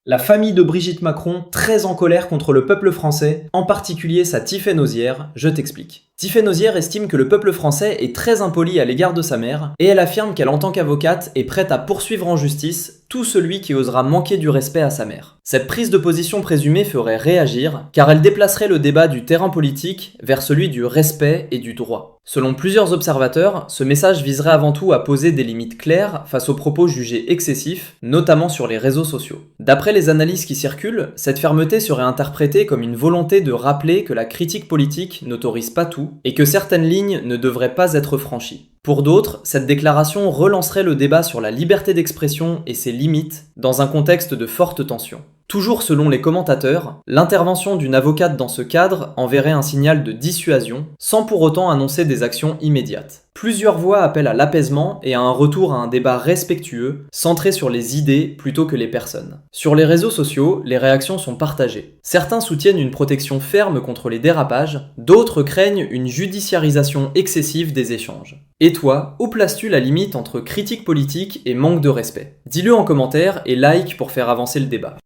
La famille de Brigitte Macron, très en colère contre le peuple français, en particulier sa Tiffaine Ozière, je t'explique. Tiffaine Ozière estime que le peuple français est très impoli à l'égard de sa mère, et elle affirme qu'elle en tant qu'avocate est prête à poursuivre en justice tout celui qui osera manquer du respect à sa mère. Cette prise de position présumée ferait réagir, car elle déplacerait le débat du terrain politique vers celui du respect et du droit. Selon plusieurs observateurs, ce message viserait avant tout à poser des limites claires face aux propos jugés excessifs, notamment sur les réseaux sociaux. D'après les analyses qui circulent, cette fermeté serait interprétée comme une volonté de rappeler que la critique politique n'autorise pas tout et que certaines lignes ne devraient pas être franchies. Pour d'autres, cette déclaration relancerait le débat sur la liberté d'expression et ses limites dans un contexte de forte tension. Toujours selon les commentateurs, l'intervention d'une avocate dans ce cadre enverrait un signal de dissuasion, sans pour autant annoncer des actions immédiates. Plusieurs voix appellent à l'apaisement et à un retour à un débat respectueux, centré sur les idées plutôt que les personnes. Sur les réseaux sociaux, les réactions sont partagées. Certains soutiennent une protection ferme contre les dérapages, d'autres craignent une judiciarisation excessive des échanges. Et toi, où places-tu la limite entre critique politique et manque de respect? Dis-le en commentaire et like pour faire avancer le débat.